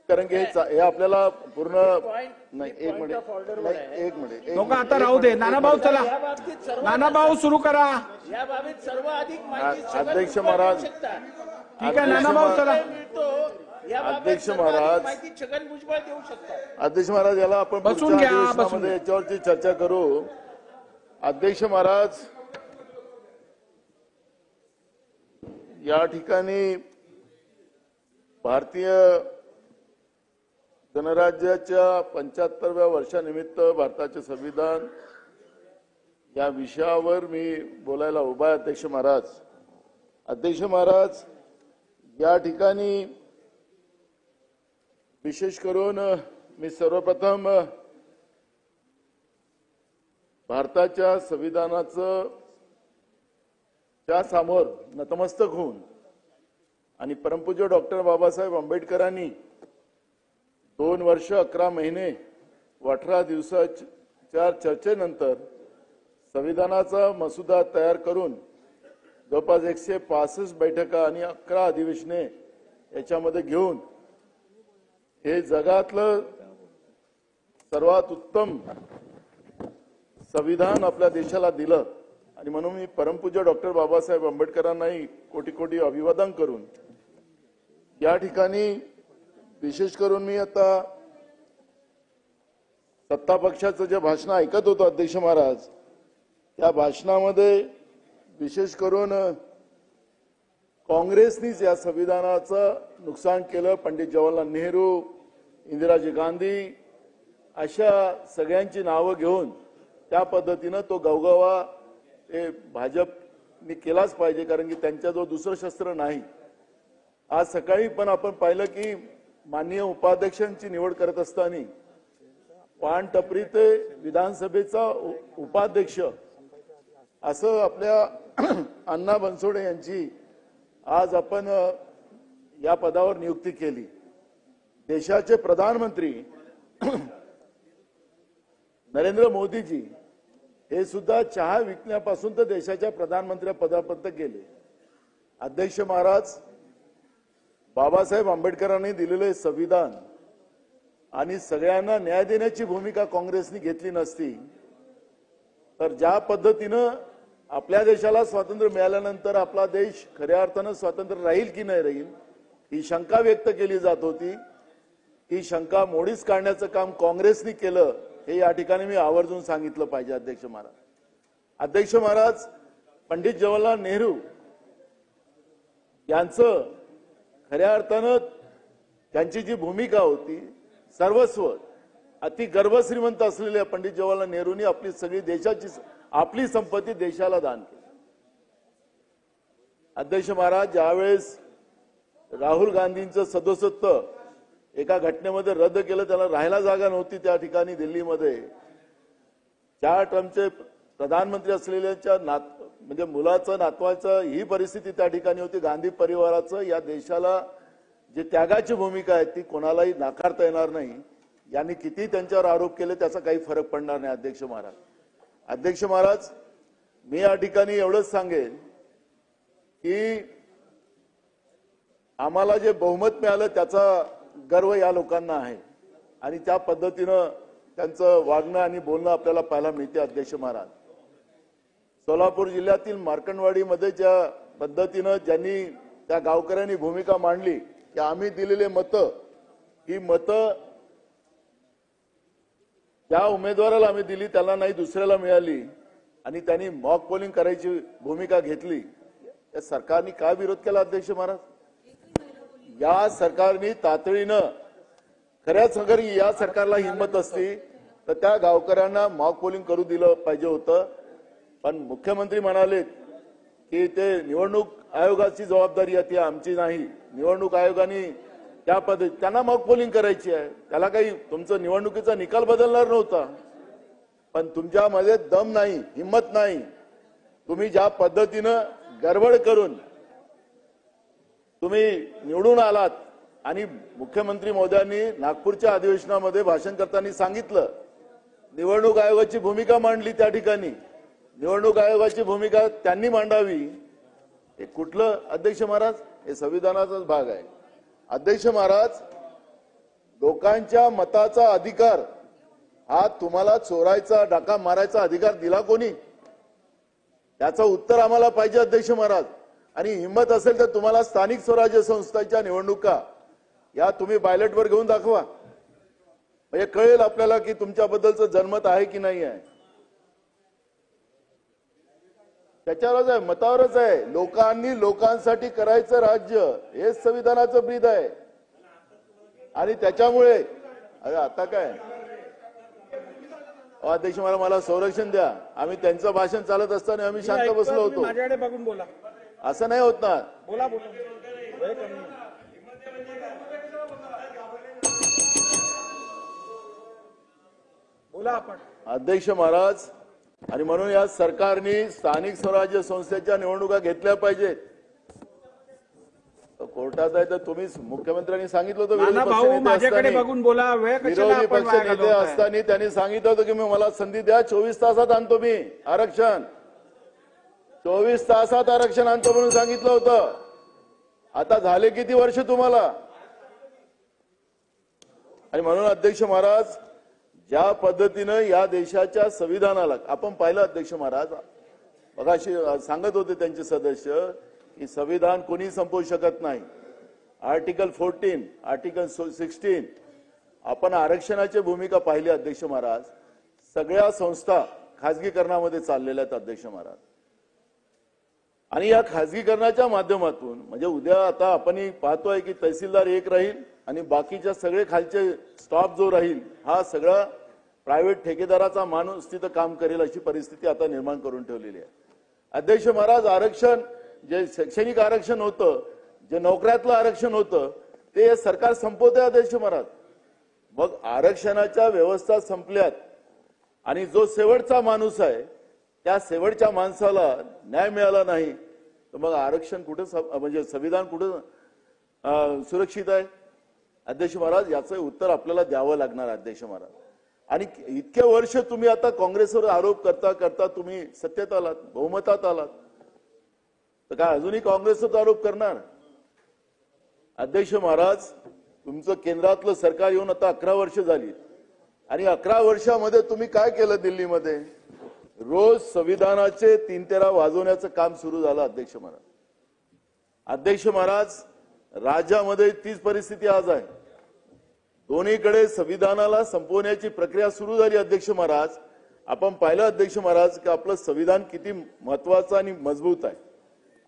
कारण की हे आपल्याला पूर्ण नाही. एक मिनिट लोक आता राहू दे. नानाभाऊ चला, नानाभाऊ सुरू करा. या बाबतीत सर्वाधिक माहिती अध्यक्ष महाराज, ठीक आहे नानाभाऊ चला. अध्यक्ष महाराज, माहिती छगन भुजबळ देऊ शकतात. अध्यक्ष महाराज, याला आपण बसून घ्या, बसून घ्या. याच्यावरची चर्चा करू. अध्यक्ष महाराज, या ठिकाणी भारतीय गणराज्याच्या 75व्या वर्षानिमित्त भारताचे संविधान या विषयावर मी बोलायला उभा आहे. अध्यक्ष महाराज, अध्यक्ष महाराज, या ठिकाणी विशेष करून मी सर्वप्रथम भारताच्या संविधानाचं त्या समोर नतमस्तक होऊन आणि परमपूज्य डॉक्टर बाबासाहेब आंबेडकरांनी 2 वर्ष 11 महिने व 18 दिवसाच्या चर्चेनंतर संविधानाचा मसुदा तयार करून जवळपास 165 बैठका आणि 11 अधिवेशने याच्यामध्ये घेऊन हे जगातलं सर्वात उत्तम संविधान आपल्या देशाला दिलं. आणि म्हणून मी परमपूज्य डॉक्टर बाबासाहेब आंबेडकरांनाही कोटी कोटी अभिवादन करून या ठिकाणी विशेष करून मी आता सत्ता पक्षाचं जे भाषण ऐकत होतो अध्यक्ष महाराज, त्या भाषणामध्ये विशेष करून काँग्रेसनीच या संविधानाचं नुकसान केलं. पंडित जवाहरलाल नेहरू, इंदिराजी गांधी अशा सगळ्यांची नावं घेऊन त्या पद्धतीनं तो गवगवा हे भाजपने केलाच पाहिजे, कारण की त्यांच्याजवळ दुसरं शस्त्र नाही. आज सकाळी पण आपण पाहिलं की माननीय उपाध्यक्षांची निवड करत असताना पान टपरी ते विधानसभेचा उपाध्यक्ष असं आपल्या अण्णा बनसोडे यांची आज आपण या पदावर नियुक्ती केली. देशाचे प्रधानमंत्री नरेंद्र मोदीजी हे सुद्धा चहा विकण्यापासून तर देशाच्या प्रधानमंत्री पदापर्यंत गेले. अध्यक्ष महाराज, बाबासाहेब आंबेडकरांनी दिलेले संविधान आणि सगळ्यांना न्याय देण्याची भूमिका काँग्रेसने घेतली नसती तर ज्या पद्धतीनं आपल्या देशाला स्वातंत्र्य मिळाल्यानंतर आपला देश खऱ्या अर्थानं स्वातंत्र्य राहील की नाही राहील ही शंका व्यक्त केली जात होती. ही शंका मोडीच काढण्याचं काम काँग्रेसने केलं हे या ठिकाणी मी आवर्जून सांगितलं पाहिजे. अध्यक्ष महाराज, अध्यक्ष महाराज, पंडित जवाहरलाल नेहरू यांचं खऱ्या अर्थानं त्यांची जी भूमिका होती, सर्वस्व अति गर्भश्रीमंत असलेल्या पंडित जवाहरलाल नेहरूंनी आपली सगळी देशाची आपली संपत्ती देशाला दान केली. अध्यक्ष महाराज, ज्यावेळेस राहुल गांधींचं सदस्यत्व एका घटनेमध्ये रद्द केलं, त्याला राहायला जागा नव्हती त्या ठिकाणी दिल्लीमध्ये, 4 टर्मचे प्रधानमंत्री असलेल्याच्या म्हणजे मुलाचं नातवाचं ही परिस्थिती त्या ठिकाणी होती. गांधी परिवाराचं या देशाला जे त्यागाची भूमिका आहे ती कोणालाही नाकारता येणार नाही. यांनी किती त्यांच्यावर आरोप केले त्याचा काही फरक पडणार नाही. अध्यक्ष महाराज, अध्यक्ष महाराज, मी या ठिकाणी एवढंच सांगेन की आम्हाला जे बहुमत मिळालं त्याचा गर्व या लोकांना आहे आणि त्या पद्धतीनं त्यांचं वागणं आणि बोलणं आपल्याला पाहायला मिळते. अध्यक्ष महाराज, सोलापूर जिल्ह्यातील मार्कंडवाडीमध्ये ज्या पद्धतीनं ज्यांनी त्या गावकऱ्यांनी भूमिका मांडली की आम्ही दिलेले मतं, ही मतं ज्या उमेदवाराला आम्ही दिली त्याला नाही दुसऱ्याला मिळाली आणि त्यांनी मॉक पोलिंग करायची भूमिका घेतली, या सरकारने का विरोध केला? अध्यक्ष महाराज, या सरकारने तातडीनं खऱ्याच अगर या सरकारला हिंमत असती तर त्या गावकऱ्यांना मॉक पोलिंग करू दिलं पाहिजे होतं. पण मुख्यमंत्री म्हणाले की ते निवडणूक आयोगाची जबाबदारी आहे, ती आमची नाही. निवडणूक आयोगाने त्या पद्धती त्यांना मॉक पोलिंग करायची आहे, त्याला काही तुमचं निवडणुकीचा निकाल बदलणार नव्हता. पण तुमच्यामध्ये दम नाही, हिंमत नाही. तुम्ही ज्या पद्धतीनं गडबड करून तुम्ही निवडून आलात आणि मुख्यमंत्री मोदयांनी नागपूरच्या अधिवेशनामध्ये भाषण करताना सांगितलं निवडणूक आयोगाची भूमिका मांडली, त्या ठिकाणी निवडणूक आयोगाची भूमिका त्यांनी मांडावी. हे कुठलं? अध्यक्ष महाराज, हे संविधानाचाच भाग आहे. अध्यक्ष महाराज, लोकांच्या मताचा अधिकार हा तुम्हाला चोरायचा डाका मारायचा अधिकार दिला कोणी? त्याचं उत्तर आम्हाला पाहिजे अध्यक्ष महाराज. आणि हिंमत असेल तर तुम्हाला स्थानिक स्वराज्य संस्थांच्या निवडणुका या तुम्ही बायलेटवर घेऊन दाखवा, म्हणजे कळेल आपल्याला की तुमच्याबद्दलचं जनमत आहे की नाही आहे. त्याच्यावरच आहे, मतावरच आहे. लोकांनी लोकांसाठी करायचं राज्य हेच संविधानाचं ब्रीद आहे. आणि त्याच्यामुळे अरे आता काय अध्यक्ष मला संरक्षण द्या. आम्ही त्यांचं भाषण चालत असताना आम्ही शांत बसलो होतो. माझ्याकडे बघून बोला. असं नाही होत ना. बोला बोला. वेळ कमी आहे. बोला आपण. अध्यक्ष महाराज, आणि म्हणून या सरकारने स्थानिक स्वराज्य संस्थेच्या निवडणुका घेतल्या पाहिजेत. कोर्टात आहे तर तुम्हीच मुख्यमंत्र्यांनी सांगितलं होतं नाना भाऊ माझ्याकडे बघून बोला. वेळ कशाला विरोधी आपण पक्ष वाया नेते घालवताय? असताना त्यांनी सांगितलं होतं की मला संधी द्या, 24 तासात आणतो मी आरक्षण, 24 तासात आरक्षण आणतो म्हणून सांगितलं होतं. आता झाले किती वर्ष तुम्हाला? आणि म्हणून अध्यक्ष महाराज, ज्या पद्धतीनं या देशाच्या संविधानाला आपण पाहिलं अध्यक्ष महाराज, मगाशी सांगत होते त्यांचे सदस्य की संविधान कोणी संपवू शकत नाही. आर्टिकल 14, आर्टिकल 16 आपण आरक्षणाची भूमिका पाहिली अध्यक्ष महाराज. सगळ्या संस्था खासगीकरणामध्ये चाललेल्या आहेत अध्यक्ष महाराज. आणि या खासगीकरणाच्या माध्यमातून म्हणजे उद्या आता आपण पाहतोय की तहसीलदार एक राहील आणि बाकीच्या सगळे खालचे स्टाफ जो राहील हा सगळा प्रायव्हेट ठेकेदाराचा माणूस तिथं काम करेल अशी परिस्थिती आता निर्माण करून ठेवलेली आहे. अध्यक्ष महाराज, आरक्षण जे शैक्षणिक आरक्षण होतं, जे नोकऱ्यातलं आरक्षण होतं, ते सरकार संपवतंय अध्यक्ष महाराज. मग आरक्षणाच्या व्यवस्था संपल्यात आणि जो शेवटचा माणूस आहे त्या शेवटच्या माणसाला न्याय मिळाला नाही तर मग आरक्षण कुठं म्हणजे संविधान कुठं सुरक्षित आहे? अध्यक्ष महाराज, याचं उत्तर आपल्याला द्यावं लागणार अध्यक्ष महाराज. आणि इतके वर्ष तुम्ही आता काँग्रेसवर आरोप करता करता तुम्ही सत्तेत आलात, बहुमतात आलात, तर काय अजूनही काँग्रेसवर आरोप करणार? अध्यक्ष महाराज, तुमचं केंद्रातलं सरकार येऊन आता 11 वर्ष झाली आणि 11 वर्षामध्ये तुम्ही काय केलं? दिल्लीमध्ये रोज संविधानाचे 3-3 वाजवण्याचं काम सुरू झालं अध्यक्ष महाराज. अध्यक्ष महाराज, राज्यामध्ये तीच परिस्थिती आज आहे. दोन्हीकडे संविधानाला संपवण्याची प्रक्रिया सुरू झाली अध्यक्ष महाराज. आपण पाहिलं अध्यक्ष महाराज की आपलं संविधान किती महत्वाचं आणि मजबूत आहे.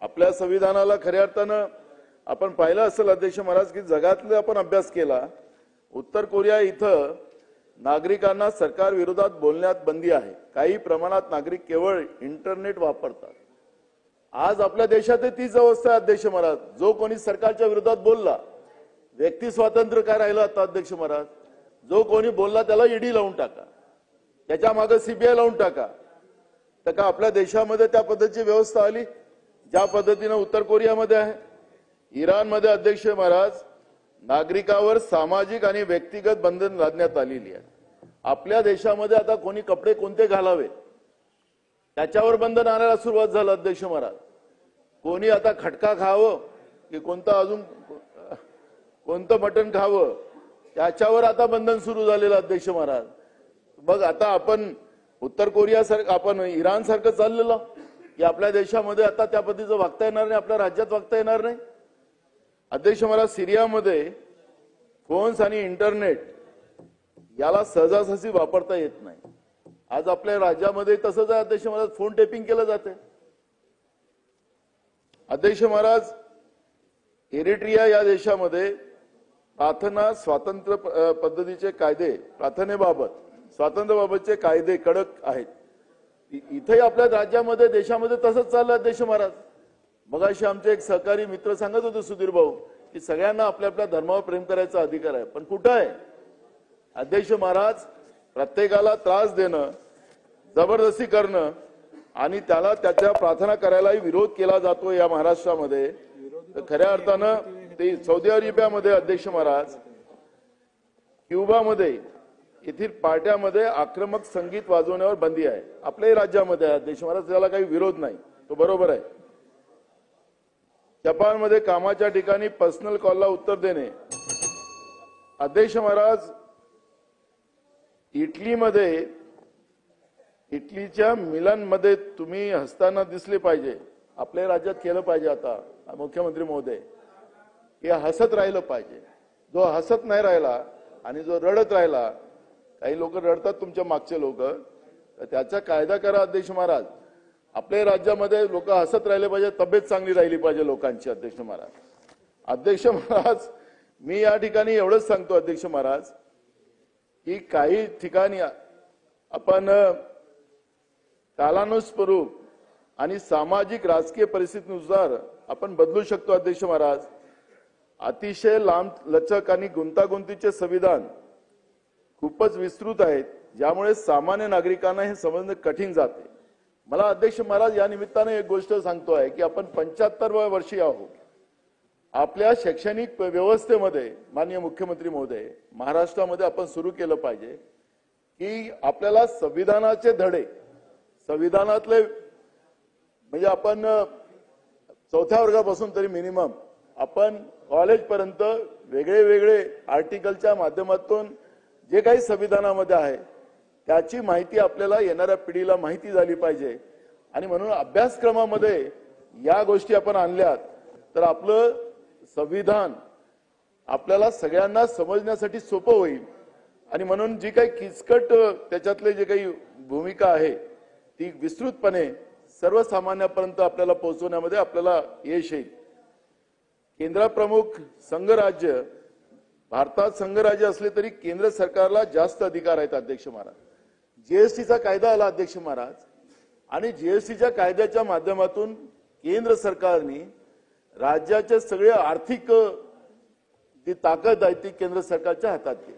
आपल्या संविधानाला खऱ्या अर्थानं आपण पाहिलं असेल अध्यक्ष महाराज की जगातले आपण अभ्यास केला. उत्तर कोरिया इथं नागरिकांना सरकार विरोधात बोलण्यात बंदी आहे. काही प्रमाणात नागरिक केवळ इंटरनेट वापरतात. आज आपल्या देशात तीच अवस्था आहे अध्यक्ष महाराज. जो कोणी सरकारच्या विरोधात बोलला, व्यक्ती स्वातंत्र्य काय राहिलं आता अध्यक्ष महाराज? जो कोणी बोलला त्याला ईडी लावून टाका, त्याच्या मागे सीबीआय लावून टाका. तर का आपल्या देशामध्ये त्या पद्धतीची व्यवस्था आली ज्या पद्धतीनं उत्तर कोरियामध्ये आहे? इराणमध्ये अध्यक्ष महाराज नागरिकावर सामाजिक आणि व्यक्तिगत बंधन लादण्यात आलेली आहे. आपल्या देशामध्ये आता कोणी कपडे कोणते घालावे त्याच्यावर बंधन आणायला सुरुवात झालं अध्यक्ष महाराज. कोणी आता खटका खावं की कोणतं अजून कोणतं मटण खावं त्याच्यावर आता बंधन सुरू झालेलं अध्यक्ष महाराज. मग आता आपण उत्तर कोरियासारखं आपण इराण सारखं चाललेलं की आपल्या देशामध्ये आता त्या पद्धतीचं वागता येणार नाही, आपल्या राज्यात वागता येणार नाही. अध्यक्ष महाराज, सिरियामध्ये फोन्स आणि इंटरनेट याला सहजासहजी वापरता येत नाही. आज आपल्या राज्यामध्ये तसंच आहे अध्यक्ष महाराज, फोन टेपिंग केलं जाते. अध्यक्ष महाराज, एरिट्रिया या देशामध्ये प्रार्थना स्वातंत्र्य पद्धतीचे कायदे, प्रार्थनेबाबत स्वातंत्र्याबाबतचे कायदे कडक आहेत. इथे आपल्या राज्यामध्ये देशामध्ये तसंच चाललं अध्यक्ष महाराज. मगाशी आमचे एक सहकारी मित्र सांगत होते सुधीर भाऊ की सगळ्यांना आपल्या आपल्या धर्मावर प्रेम करायचा अधिकार आहे, पण कुठं आहे अध्यक्ष महाराज? प्रत्येकाला त्रास देणं, जबरदस्ती करणं आणि त्याला त्याच्या प्रार्थना करायलाही विरोध केला जातो या महाराष्ट्रामध्ये. तर खऱ्या अर्थानं ते सौदी अरेबियामध्ये अध्यक्ष महाराज, क्युबामध्ये येथील पार्ट्यामध्ये आक्रमक संगीत वाजवण्यावर बंदी आहे. आपल्याही राज्यामध्ये आहे अध्यक्ष महाराज, त्याला काही विरोध नाही, तो बरोबर आहे. जपानमध्ये कामाच्या ठिकाणी पर्सनल कॉलला उत्तर देणे अध्यक्ष महाराज, इटलीच्या मिलानमध्ये तुम्ही हसताना दिसले पाहिजे. आपल्या राज्यात केलं पाहिजे. आता मुख्यमंत्री महोदय हे हसत राहिलं पाहिजे. जो हसत नाही राहिला आणि जो रडत राहिला, काही लोक रडतात तुमच्या मागचे लोक, तर त्याचा कायदा करा अध्यक्ष महाराज. आपल्या राज्यामध्ये लोक हसत राहिले पाहिजे, तब्येत चांगली राहिली पाहिजे लोकांची. अध्यक्ष महाराज, अध्यक्ष महाराज, मी या ठिकाणी एवढंच सांगतो अध्यक्ष महाराज की काही ठिकाणी आपण कालानुस्वरूप आणि सामाजिक राजकीय परिस्थितीनुसार आपण बदलू शकतो. अध्यक्ष महाराज, अतिशय लांबलचक आणि गुंतागुंतीचे संविधान खूपच विस्तृत आहेत, ज्यामुळे सामान्य नागरिकांना हे समजणं कठीण जाते. मला अध्यक्ष महाराज या निमित्ताने एक गोष्ट सांगतो आहे की आपण 75व्या वर्षी आहोत. आपल्या शैक्षणिक व्यवस्थेमध्ये माननीय मुख्यमंत्री महोदय, महाराष्ट्रामध्ये आपण सुरू केलं पाहिजे की आपल्याला संविधानाचे धडे, संविधानातले म्हणजे आपण 4थ्या वर्गापासून तरी मिनिमम आपण कॉलेजपर्यंत वेगळे वेगळे आर्टिकलच्या माध्यमातून जे काही संविधानामध्ये आहे त्याची माहिती आपल्याला येणाऱ्या पिढीला माहिती झाली पाहिजे. आणि म्हणून अभ्यासक्रमामध्ये या गोष्टी आपण आणल्यात तर आपलं संविधान आपल्याला सगळ्यांना समजण्यासाठी सोपं होईल. आणि म्हणून जी काही किचकट त्याच्यातले जे काही भूमिका आहे ती विस्तृतपणे सर्वसामान्यापर्यंत आपल्याला पोहोचवण्यामध्ये आपल्याला यश येईल. केंद्रप्रमुख संघराज्य, भारतात संघराज्य असले तरी केंद्र सरकारला जास्त अधिकार आहेत. अध्यक्ष महाराज, जीएसटीचा कायदा आला अध्यक्ष महाराज, आणि जीएसटीच्या कायद्याच्या माध्यमातून केंद्र सरकारने राज्याचे सगळे आर्थिक जी ताकद आहे ती केंद्र सरकारच्या हातात आहे.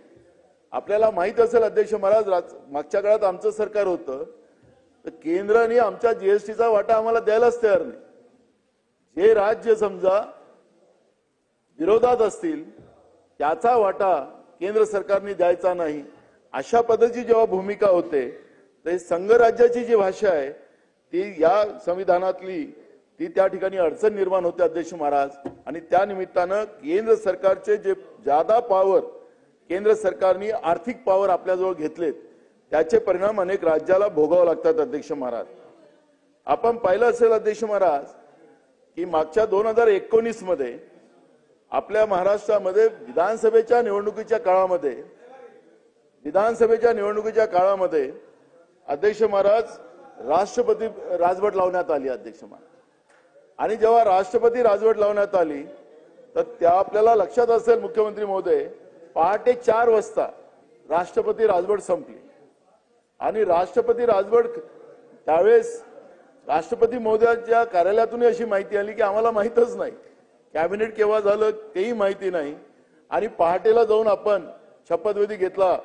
आपल्याला माहित असेल अध्यक्ष महाराज, मागच्या काळात आमचं सरकार होतं तर केंद्राने आमच्या जीएसटीचा वाटा आम्हाला द्यायलाच तयार नाही. जे राज्य समजा विरोधात असतील त्याचा वाटा केंद्र सरकारने द्यायचा नाही, अशा पद्धतीची जेव्हा भूमिका होते तर संघराज्याची जी भाषा आहे ती या संविधानातली ती त्या ठिकाणी अडचण निर्माण होते अध्यक्ष महाराज. आणि त्या निमित्तानं केंद्र सरकारचे जे जादा पॉवर केंद्र सरकारने आर्थिक पॉवर आपल्याजवळ घेतलेत त्याचे परिणाम अनेक राज्याला भोगावे लागतात. अध्यक्ष महाराज, आपण पाहिलं असेल अध्यक्ष महाराज की मागच्या 2019 मध्ये आपल्या महाराष्ट्रामध्ये विधानसभेच्या निवडणुकीच्या काळामध्ये अध्यक्ष महाराज राष्ट्रपती राजवट लावण्यात आली. अध्यक्ष महाराज, आणि जेव्हा राष्ट्रपती राजवट लावण्यात आली तर त्या आपल्याला लक्षात असेल मुख्यमंत्री महोदय, पहाटे 4 वाजता राष्ट्रपती राजवट संपली. आणि राष्ट्रपती राजवट त्यावेळेस राष्ट्रपती महोदयांच्या कार्यालयातून अशी माहिती आली की आम्हाला माहीतच नाही, कॅबिनेट केव्हा झालं तेही माहिती नाही. आणि पहाटेला जाऊन आपण शपथविधी घेतला.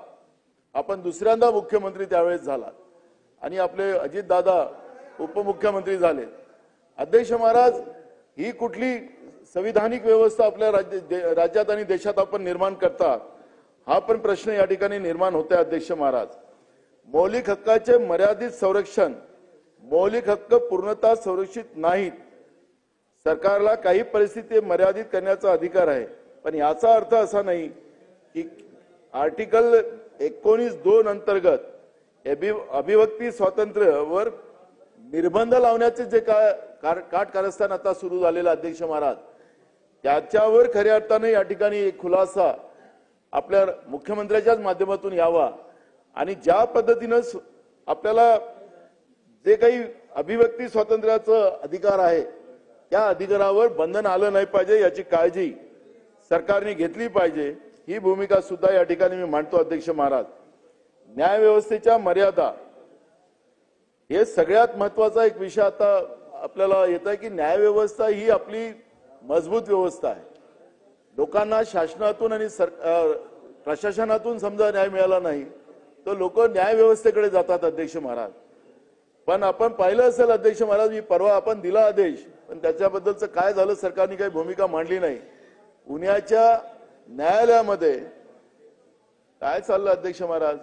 आपण दुसऱ्यांदा मुख्यमंत्री त्यावेळेस झाला आणि आपले अजितदादा उपमुख्यमंत्री झाले. अध्यक्ष महाराज, ही कुठली संविधानिक व्यवस्था आपल्या राज्यात आणि देशात आपण निर्माण करतात, हा पण प्रश्न या ठिकाणी निर्माण होते. अध्यक्ष महाराज, मौलिक हक्काचे मर्यादित संरक्षण, मौलिक हक्क पूर्णतः संरक्षित नाहीत. सरकारला काही परिस्थिती मर्यादित करण्याचा अधिकार आहे, पण याचा अर्थ असा नाही की आर्टिकल 19(2) अंतर्गत अभिव्यक्ती स्वातंत्र्यावर निर्बंध लावण्याचे जे काटकारस्थान आता सुरू झालेलं अध्यक्ष महाराज, त्याच्यावर खऱ्या अर्थाने या ठिकाणी एक खुलासा आपल्या मुख्यमंत्र्यांच्याच माध्यमातून यावा. आणि ज्या पद्धतीनं आपल्याला जे काही अभिव्यक्ती स्वातंत्र्याचा अधिकार आहे त्या अधिकारावर बंधन आलं नाही पाहिजे याची काळजी सरकारने घेतली पाहिजे. ही भूमिका सुद्धा या ठिकाणी मी मांडतो. अध्यक्ष महाराज, न्यायव्यवस्थेच्या मर्यादा हे सगळ्यात महत्वाचा एक विषय आता आपल्याला येत आहे की न्यायव्यवस्था ही आपली मजबूत व्यवस्था आहे. लोकांना शासनातून आणि प्रशासनातून समजा न्याय मिळाला नाही तर लोक न्यायव्यवस्थेकडे जातात. अध्यक्ष महाराज, पण आपण पाहिलं असेल अध्यक्ष महाराज, मी परवा आपण दिला आदेश, पण त्याच्याबद्दलचं काय झालं सरकारने काही भूमिका मांडली नाही. पुण्याच्या न्यायालयामध्ये काय चाललं अध्यक्ष महाराज,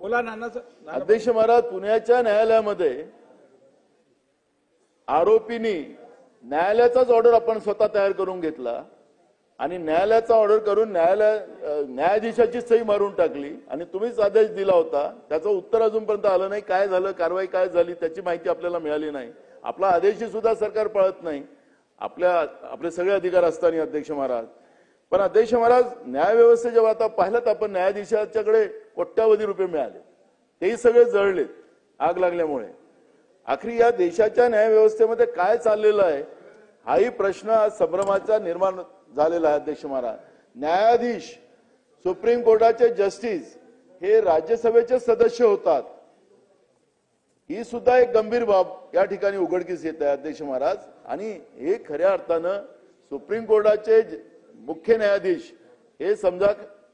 बोला नाना. अध्यक्ष महाराज, पुण्याच्या न्यायालयामध्ये आरोपींनी न्यायालयाचाच ऑर्डर आपण स्वतः तयार करून घेतला आणि न्यायालयाचा ऑर्डर करून न्यायाधीशाची सही मारून टाकली आणि तुम्हीच आदेश दिला होता. त्याचं उत्तर अजूनपर्यंत आलं नाही. काय झालं, कारवाई काय झाली त्याची माहिती आपल्याला मिळाली नाही. आपला आदेशही सुद्धा सरकार पाळत नाही. आपले सगळे अधिकार असताना अध्यक्ष महाराज. पण अध्यक्ष महाराज, न्यायव्यवस्थे जेव्हा आता पाहिलं तर आपण न्यायाधीशाच्याकडे कोट्यावधी रुपये मिळाले, तेही सगळे जळलेत आग लागल्यामुळे. आखरी या देशाच्या न्यायव्यवस्थेमध्ये काय चाललेलं आहे हाही प्रश्न आज संभ्रमाचा निर्माण झालेला आहे. अध्यक्ष महाराज, न्यायाधीश, सुप्रीम कोर्टाचे जस्टिस हे राज्यसभेचे सदस्य होतात. ही सुद्धा एक गंभीर बाब या ठिकाणी उघडकीस येत आहे अध्यक्ष महाराज. आणि हे खऱ्या अर्थानं सुप्रीम कोर्टाचे मुख्य न्यायाधीश हे समजा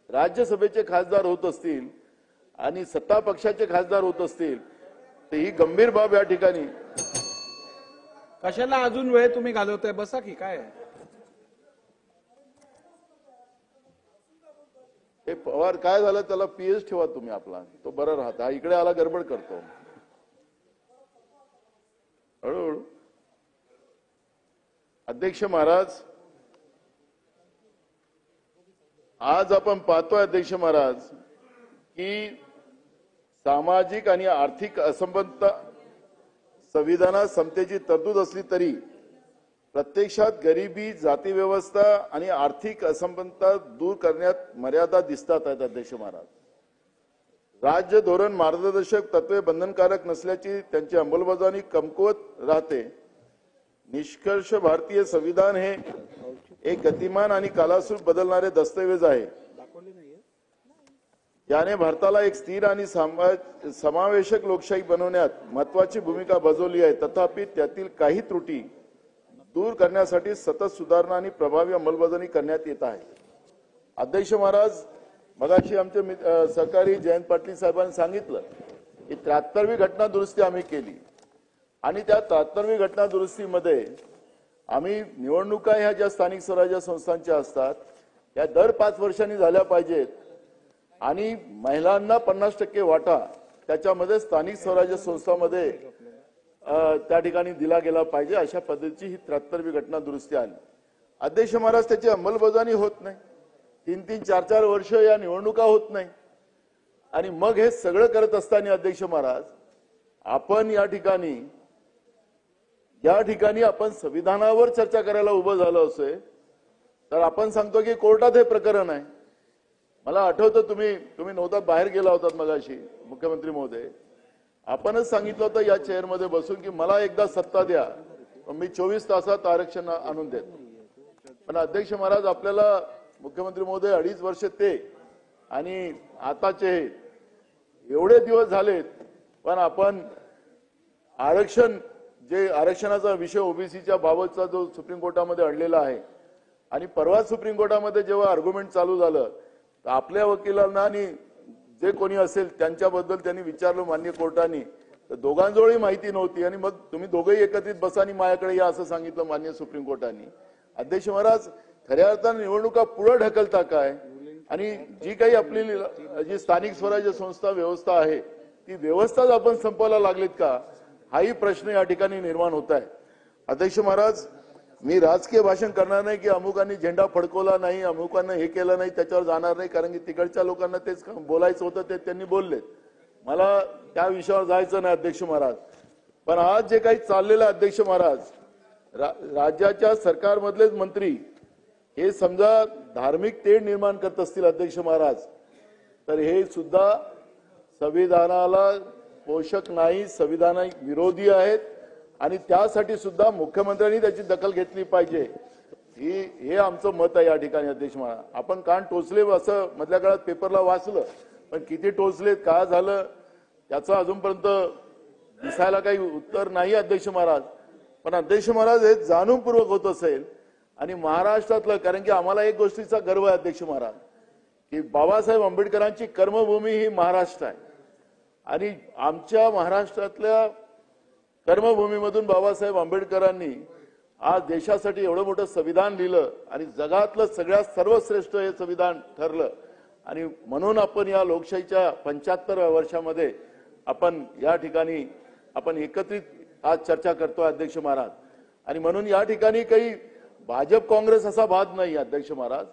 राज्यसभेचे खासदार होत असतील आणि सत्ता पक्षाचे खासदार होत असतील तर ही गंभीर बाब या ठिकाणी. कशाला अजून वेळ तुम्ही घालवताय, बसा की काय. हे पवार काय झालं, त्याला पीएच ठेवा तुम्ही आपला, तो बरं राहत. हा इकडे आला गडबड करतो हळूहळू. अध्यक्ष महाराज, आज आपण पाहतोय अध्यक्ष महाराज की सामाजिक आणि आर्थिक असमानता संविधानात समतेची तरतूद असली तरी प्रत्यक्षात गरिबी, जाती व्यवस्था आणि आर्थिक असमानता दूर करण्यात मर्यादा दिसतात आहेत. अध्यक्ष महाराज, राज्य धोरण मार्गदर्शक तत्वे बंधनकारक नसल्याची त्यांची अंमलबजावणी कमकुवत राहते. निष्कर्ष भारतीय संविधान हे एक गतिमान आणि कालानुरूप बदलणारे दस्तऐवज आहे. याने भारताला एक स्थिर आणि समावेशक लोकशाही बनवण्यात महत्वाची भूमिका बजावली आहे. तथापि त्यातील काही त्रुटी दूर करण्यासाठी सतत सुधारणा आणि प्रभावी अंमलबजावणी करण्यात येत आहे. अध्यक्ष महाराज, मगाशी आमचे सहकारी जयंत पाटील साहेबांनी सांगितलं की 73वी घटना दुरुस्ती आम्ही केली आणि त्या 73वी घटना दुरुस्तीमध्ये आम्ही निवडणुका ह्या ज्या स्थानिक स्वराज्य संस्थांच्या असतात त्या दर 5 वर्षांनी झाल्या पाहिजेत आणि महिलांना 50% वाटा त्याच्यामध्ये स्थानिक स्वराज्य संस्थांमध्ये त्या ठिकाणी दिला गेला पाहिजे. अशा पद्धतीची ही 73वी घटना दुरुस्ती आली. अध्यक्ष महाराज, त्याची अंमलबजावणी होत नाही. 3-3, 4-4 वर्ष या निवडणुका होत नाही आणि मग हे सगळं करत असताना अध्यक्ष महाराज आपण या ठिकाणी आपण संविधानावर चर्चा करायला उभं झालो असेल तर आपण सांगतो की कोर्टात हे प्रकरण आहे. मला आठवतं तुम्ही नव्हतात, बाहेर गेला होतात मगाशी मुख्यमंत्री महोदय. आपणच सांगितलं होतं या चेअरमध्ये बसून की मला एकदा सत्ता द्या, मी 24 तासात आरक्षण आणून देतो. पण अध्यक्ष महाराज, आपल्याला मुख्यमंत्री महोदय 2.5 वर्ष ते आणि आताचे एवढे दिवस झालेत पण आपण आरक्षणाचा विषय ओबीसीच्या बाबतचा जो सुप्रीम कोर्टामध्ये आणलेला आहे आणि परवा सुप्रीम कोर्टामध्ये जेव्हा आर्ग्युमेंट चालू झालं तर आपल्या वकिलांना आणि जे कोणी असेल त्यांच्याबद्दल त्यांनी विचारलं मान्य कोर्टाने तर दोघांजवळही माहिती नव्हती आणि मग तुम्ही दोघेही एकत्रित बसा आणि माझ्याकडे या असं सांगितलं मान्य सुप्रीम कोर्टाने. अध्यक्ष महाराज, खऱ्या अर्थाने निवडणुका पुढे ढकलता काय आणि जी काही आपली जी स्थानिक स्वराज्य संस्था व्यवस्था आहे ती व्यवस्थाच आपण संपवायला लागलीत का, हाही प्रश्न या ठिकाणी निर्माण होत आहे. अध्यक्ष महाराज, मी राजकीय भाषण करणार नाही की अमुकांनी झेंडा फडकवला नाही, अमुकांना हे केलं नाही, त्याच्यावर जाणार नाही, कारण की तिकडच्या लोकांना तेच बोलायचं होतं ते त्यांनी बोलले. मला त्या विषयावर जायचं नाही अध्यक्ष महाराज. पण आज जे काही चाललेलं अध्यक्ष महाराज, राज्याच्या सरकारमधलेच मंत्री हे समजा धार्मिक तेढ निर्माण करत असतील अध्यक्ष महाराज तर हे सुद्धा संविधानाला पोषक नाही, संविधान विरोधी आहेत आणि त्यासाठी सुद्धा मुख्यमंत्र्यांनी त्याची दखल घेतली पाहिजे. हे आमचं मत आहे या ठिकाणी अध्यक्ष महाराज. आपण कान टोचले असं मधल्या काळात पेपरला वाचलं पण किती टोचलेत, काय झालं त्याचं अजूनपर्यंत दिसायला काही उत्तर नाही अध्यक्ष महाराज. पण अध्यक्ष महाराज, हे जाणूनपूर्वक होत असेल आणि महाराष्ट्रातलं, कारण की आम्हाला एक गोष्टीचा गर्व आहे अध्यक्ष महाराज की बाबासाहेब आंबेडकरांची कर्मभूमी ही महाराष्ट्र आहे आणि आमच्या महाराष्ट्रातल्या कर्मभूमीमधून बाबासाहेब आंबेडकरांनी आज देशासाठी एवढं मोठं संविधान लिहिलं आणि जगातलं सगळ्यात सर्वश्रेष्ठ हे संविधान ठरलं आणि म्हणून आपण या लोकशाहीच्या 75व्या वर्षामध्ये आपण या ठिकाणी आपण एकत्रित आज चर्चा करतोय अध्यक्ष महाराज. आणि म्हणून या ठिकाणी काही भाजप काँग्रेस असा वाद नाही अध्यक्ष महाराज.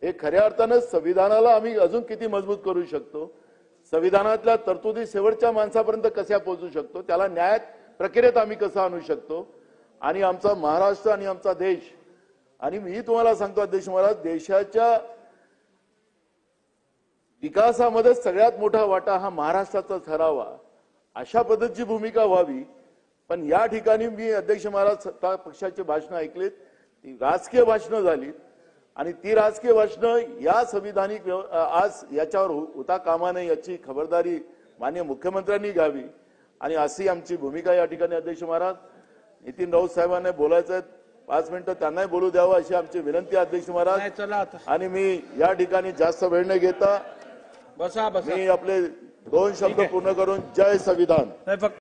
हे खऱ्या अर्थानं संविधानाला आम्ही अजून किती मजबूत करू शकतो, संविधानातल्या तरतुदी शेवटच्या माणसापर्यंत कशा पोहोचू शकतो, त्याला न्याय प्रक्रियेत आम्ही कसं आणू शकतो, आणि आमचा महाराष्ट्र आणि आमचा देश. आणि मी तुम्हाला सांगतो अध्यक्ष महाराज, देशाच्या विकासामध्ये सगळ्यात मोठा वाटा हा महाराष्ट्राचा ठरावा, अशा पद्धतीची भूमिका व्हावी. पण या ठिकाणी मी अध्यक्ष महाराज सत्ता पक्षाची भाषणं ऐकलीत, ती राजकीय भाषणं झालीत. आणि ती राजकीय भाषणं या संविधानिक आज याच्यावर होता कामा नये याची खबरदारी माननीय मुख्यमंत्र्यांनी घ्यावी. आणि अशी आमची भूमिका या ठिकाणी अध्यक्ष महाराज. नितीन राऊत साहेबांना बोलायचं आहे, 5 मिनिटं त्यांनाही बोलू द्यावं अशी आमची विनंती आहे अध्यक्ष महाराज. नाही, चला आता आणि मी या ठिकाणी जास्त वेळ न घेता बसा बसा मी आपले 2 शब्द पूर्ण करून जय संविधान. नाही, फक्त